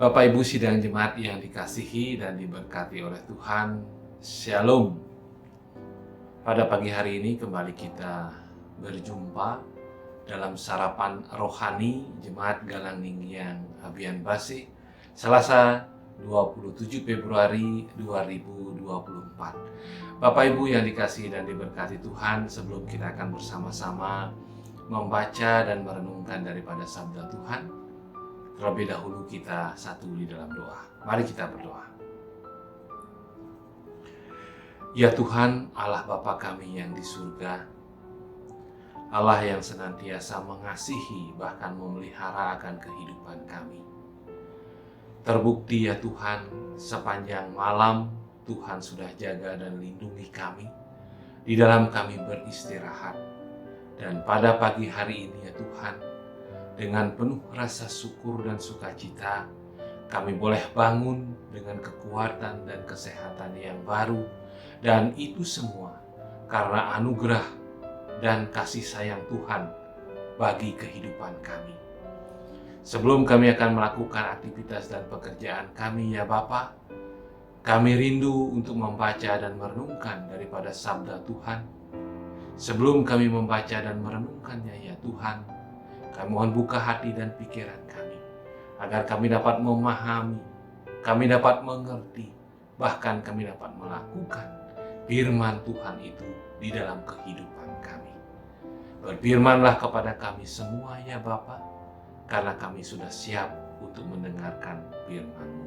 Bapak Ibu sidang jemaat yang dikasihi dan diberkati oleh Tuhan, Shalom. Pada pagi hari ini kembali kita berjumpa dalam sarapan rohani Jemaat Galang Ninggiang Abian Base, Selasa 27 Februari 2024. Bapak Ibu yang dikasihi dan diberkati Tuhan, sebelum kita akan bersama-sama membaca dan merenungkan daripada sabda Tuhan, terlebih dahulu kita satu di dalam doa. Mari kita berdoa. Ya Tuhan, Allah Bapa kami yang di surga, Allah yang senantiasa mengasihi bahkan memelihara akan kehidupan kami. Terbukti ya Tuhan, sepanjang malam Tuhan sudah jaga dan lindungi kami, di dalam kami beristirahat. Dan pada pagi hari ini ya Tuhan, dengan penuh rasa syukur dan sukacita, kami boleh bangun dengan kekuatan dan kesehatan yang baru, dan itu semua karena anugerah dan kasih sayang Tuhan bagi kehidupan kami. Sebelum kami akan melakukan aktivitas dan pekerjaan kami ya Bapa, kami rindu untuk membaca dan merenungkan daripada sabda Tuhan. Sebelum kami membaca dan merenungkannya ya Tuhan, kami mohon buka hati dan pikiran kami, agar kami dapat memahami, kami dapat mengerti, bahkan kami dapat melakukan firman Tuhan itu di dalam kehidupan kami. Berfirmanlah kepada kami semua ya Bapa, karena kami sudah siap untuk mendengarkan firman-Mu.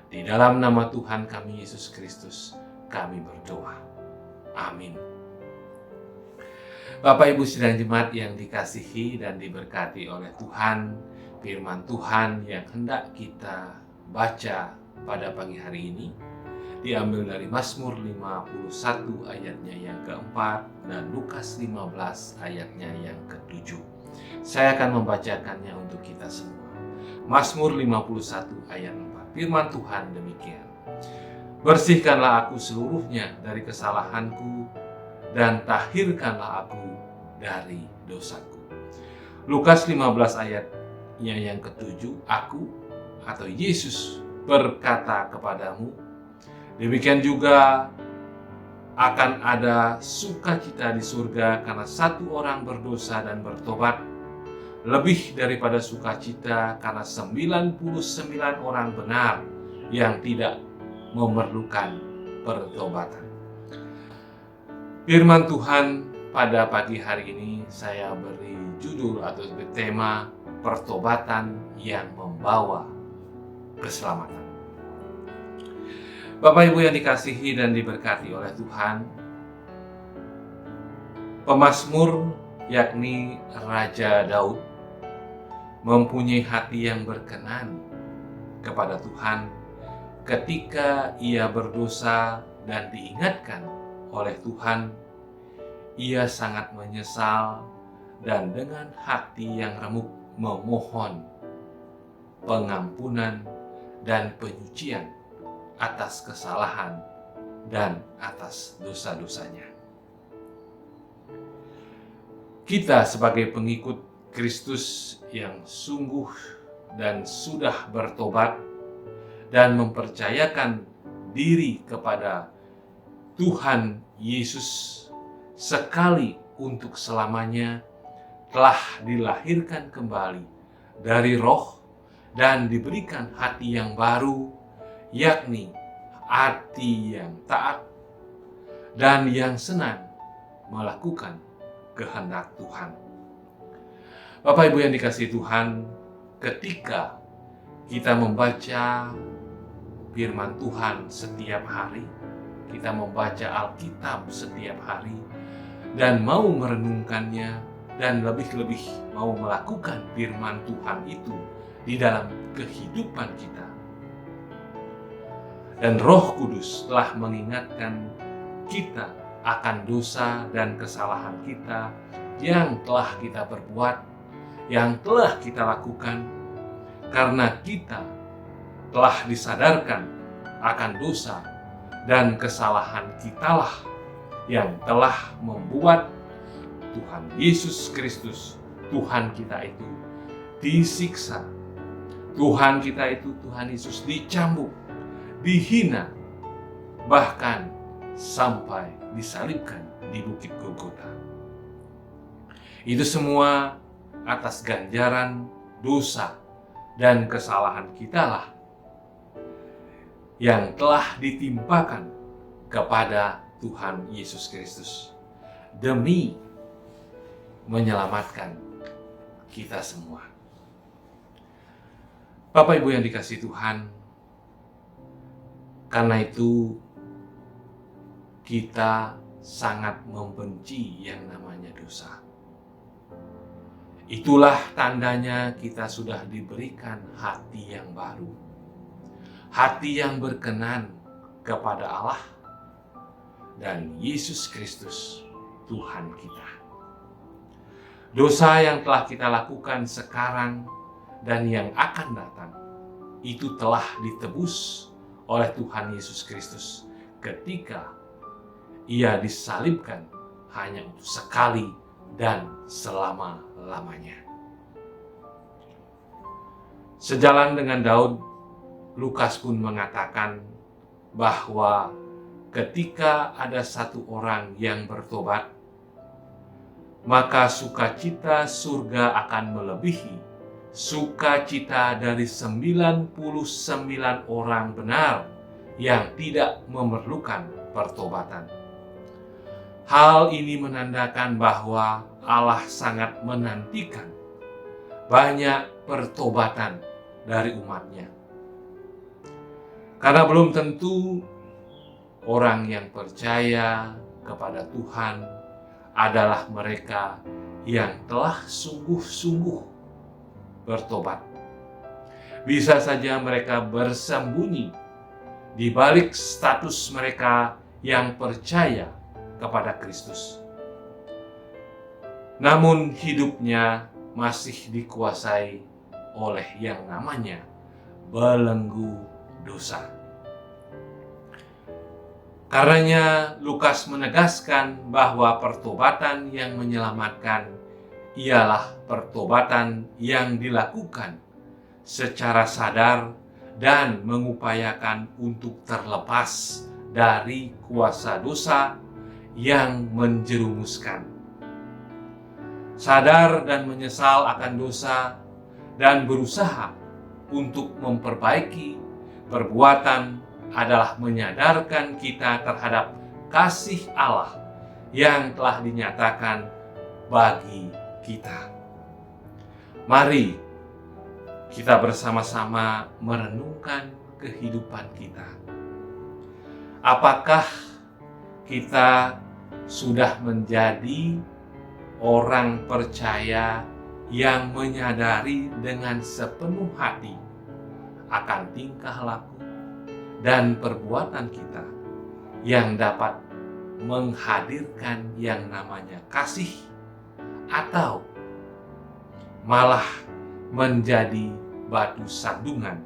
Di dalam nama Tuhan kami Yesus Kristus, kami berdoa. Amin. Bapak Ibu sidang jemaat yang dikasihi dan diberkati oleh Tuhan, firman Tuhan yang hendak kita baca pada pagi hari ini diambil dari Mazmur 51 ayatnya yang keempat dan Lukas 15 ayatnya yang ketujuh. Saya akan membacakannya untuk kita semua. Mazmur 51 ayat 4. Firman Tuhan demikian. Bersihkanlah aku seluruhnya dari kesalahanku, dan tahirkanlah aku dari dosaku. Lukas 15 ayatnya yang ketujuh, aku atau Yesus berkata kepadamu, demikian juga akan ada sukacita di surga karena satu orang berdosa dan bertobat, lebih daripada sukacita karena 99 orang benar yang tidak memerlukan pertobatan. Firman Tuhan pada pagi hari ini saya beri judul atau tema pertobatan yang membawa keselamatan. Bapak Ibu yang dikasihi dan diberkati oleh Tuhan, pemazmur yakni Raja Daud mempunyai hati yang berkenan kepada Tuhan ketika ia berdosa dan diingatkan oleh Tuhan. Ia sangat menyesal dan dengan hati yang remuk memohon pengampunan dan penyucian atas kesalahan dan atas dosa-dosanya. Kita sebagai pengikut Kristus yang sungguh dan sudah bertobat dan mempercayakan diri kepada Tuhan Yesus sekali untuk selamanya, telah dilahirkan kembali dari roh dan diberikan hati yang baru, yakni hati yang taat dan yang senang melakukan kehendak Tuhan. Bapak Ibu yang dikasihi Tuhan, ketika kita membaca firman Tuhan setiap hari, kita membaca Alkitab setiap hari, dan mau merenungkannya, dan lebih-lebih mau melakukan firman Tuhan itu di dalam kehidupan kita. Dan Roh Kudus telah mengingatkan kita akan dosa dan kesalahan kita yang telah kita perbuat, yang telah kita lakukan, karena kita telah disadarkan akan dosa dan kesalahan kitalah yang telah membuat Tuhan Yesus Kristus, Tuhan kita itu disiksa, Tuhan kita itu, Tuhan Yesus, dicambuk, dihina, bahkan sampai disalibkan di Bukit Golgota. Itu semua atas ganjaran dosa dan kesalahan kitalah yang telah ditimpakan kepada Tuhan Yesus Kristus demi menyelamatkan kita semua. Bapak Ibu yang dikasihi Tuhan, karena itu kita sangat membenci yang namanya dosa. Itulah tandanya kita sudah diberikan hati yang baru, hati yang berkenan kepada Allah dan Yesus Kristus Tuhan kita. Dosa yang telah kita lakukan sekarang dan yang akan datang itu telah ditebus oleh Tuhan Yesus Kristus ketika Ia disalibkan hanya untuk sekali dan selama-lamanya. Sejalan dengan Daud, Lukas pun mengatakan bahwa ketika ada satu orang yang bertobat, maka sukacita surga akan melebihi sukacita dari 99 orang benar yang tidak memerlukan pertobatan. Hal ini menandakan bahwa Allah sangat menantikan banyak pertobatan dari umatnya. Karena belum tentu orang yang percaya kepada Tuhan adalah mereka yang telah sungguh-sungguh bertobat. Bisa saja mereka bersembunyi di balik status mereka yang percaya kepada Kristus. Namun hidupnya masih dikuasai oleh yang namanya belenggu dosa. Karenanya Lukas menegaskan bahwa pertobatan yang menyelamatkan ialah pertobatan yang dilakukan secara sadar dan mengupayakan untuk terlepas dari kuasa dosa yang menjerumuskan. Sadar dan menyesal akan dosa dan berusaha untuk memperbaiki perbuatan adalah menyadarkan kita terhadap kasih Allah yang telah dinyatakan bagi kita. Mari kita bersama-sama merenungkan kehidupan kita. Apakah kita sudah menjadi orang percaya yang menyadari dengan sepenuh hati akan tingkah laku dan perbuatan kita yang dapat menghadirkan yang namanya kasih, atau malah menjadi batu sandungan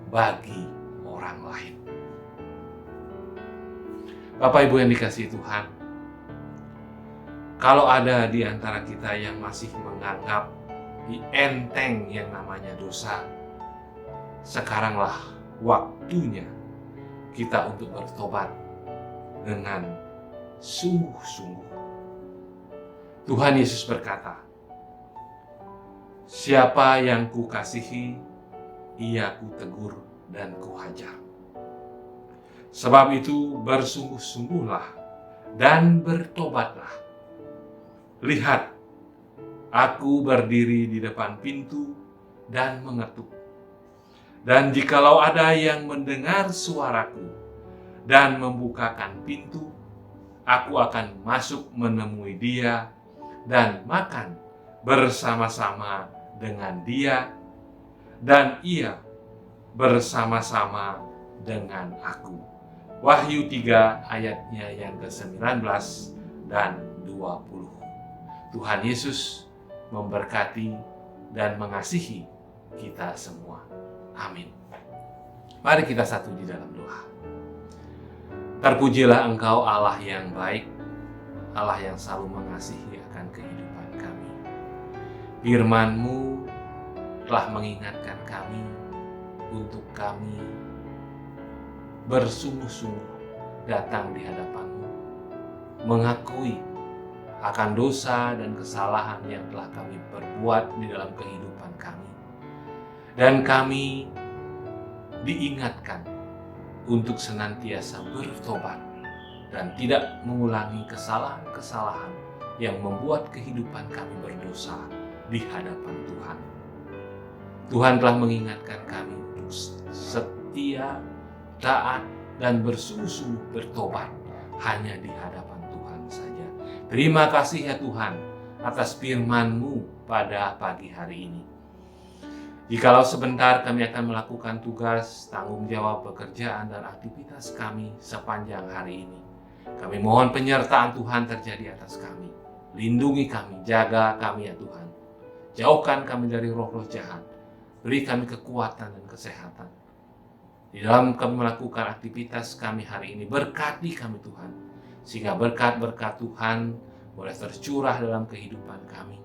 bagi orang lain? Bapak Ibu yang dikasihi Tuhan, kalau ada di antara kita yang masih menganggap enteng yang namanya dosa, sekaranglah waktunya kita untuk bertobat dengan sungguh-sungguh. Tuhan Yesus berkata, "Siapa yang kukasihi, ia kutegur dan kuhajar. Sebab itu bersungguh-sungguhlah dan bertobatlah. Lihat, aku berdiri di depan pintu dan mengetuk. Dan jikalau ada yang mendengar suaraku dan membukakan pintu, aku akan masuk menemui dia dan makan bersama-sama dengan dia, dan ia bersama-sama dengan aku." Wahyu 3 ayatnya yang ke-19 dan 20. Tuhan Yesus memberkati dan mengasihi kita semua. Amin. Mari kita satu di dalam doa. Terpujilah Engkau Allah yang baik, Allah yang selalu mengasihi akan kehidupan kami. Firman-Mu telah mengingatkan kami untuk kami bersungguh-sungguh datang di hadapan-Mu, mengakui akan dosa dan kesalahan yang telah kami perbuat di dalam kehidupan kami. Dan kami diingatkan untuk senantiasa bertobat dan tidak mengulangi kesalahan-kesalahan yang membuat kehidupan kami berdosa di hadapan Tuhan. Tuhan telah mengingatkan kami untuk setia, taat, dan bersungguh-sungguh bertobat hanya di hadapan Tuhan saja. Terima kasih ya Tuhan atas firman-Mu pada pagi hari ini. Jikalau sebentar kami akan melakukan tugas, tanggung jawab, pekerjaan, dan aktivitas kami sepanjang hari ini, kami mohon penyertaan Tuhan terjadi atas kami. Lindungi kami, jaga kami ya Tuhan. Jauhkan kami dari roh-roh jahat. Beri kami kekuatan dan kesehatan. Di dalam kami melakukan aktivitas kami hari ini, berkati kami Tuhan. Sehingga berkat-berkat Tuhan boleh tercurah dalam kehidupan kami.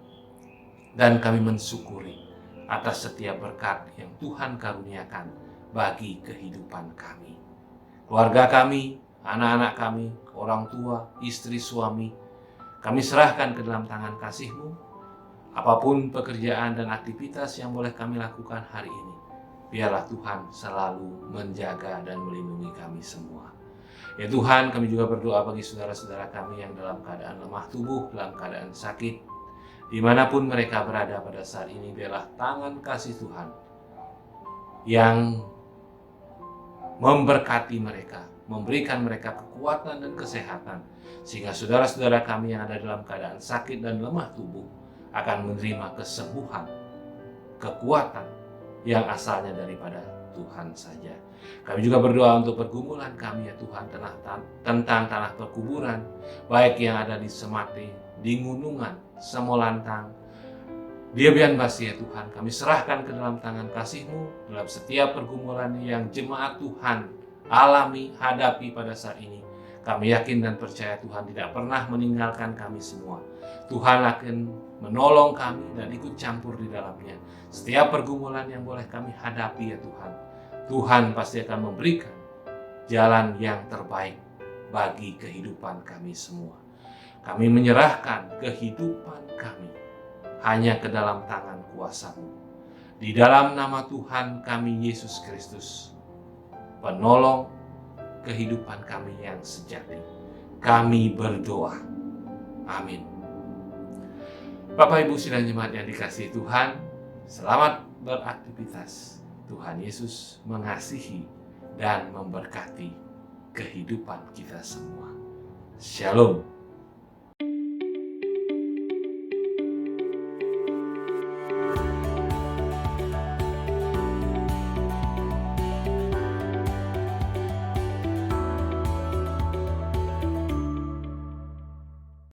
Dan kami mensyukuri atas setiap berkat yang Tuhan karuniakan bagi kehidupan kami. Keluarga kami, anak-anak kami, orang tua, istri, suami, kami serahkan ke dalam tangan kasih-Mu. Apapun pekerjaan dan aktivitas yang boleh kami lakukan hari ini, biarlah Tuhan selalu menjaga dan melindungi kami semua. Ya Tuhan, kami juga berdoa bagi saudara-saudara kami yang dalam keadaan lemah tubuh, dalam keadaan sakit, dimanapun mereka berada pada saat ini, biarlah tangan kasih Tuhan yang memberkati mereka, memberikan mereka kekuatan dan kesehatan, sehingga saudara-saudara kami yang ada dalam keadaan sakit dan lemah tubuh akan menerima kesembuhan, kekuatan yang asalnya daripada Tuhan saja. Kami juga berdoa untuk pergumulan kami ya Tuhan tentang tanah perkuburan, baik yang ada di Semati, di Gunungan, Semolantang, di Abian Basi ya Tuhan. Kami serahkan ke dalam tangan kasih-Mu dalam setiap pergumulan yang jemaat Tuhan alami, hadapi pada saat ini. Kami yakin dan percaya Tuhan tidak pernah meninggalkan kami semua. Tuhan akan menolong kami dan ikut campur di dalamnya. Setiap pergumulan yang boleh kami hadapi ya Tuhan, Tuhan pasti akan memberikan jalan yang terbaik bagi kehidupan kami semua. Kami menyerahkan kehidupan kami hanya ke dalam tangan kuasa-Mu. Di dalam nama Tuhan kami Yesus Kristus, penolong kehidupan kami yang sejati, kami berdoa. Amin. Bapak, Ibu, sidang jemaat yang dikasihi Tuhan, selamat beraktivitas. Tuhan Yesus mengasihi dan memberkati kehidupan kita semua. Shalom.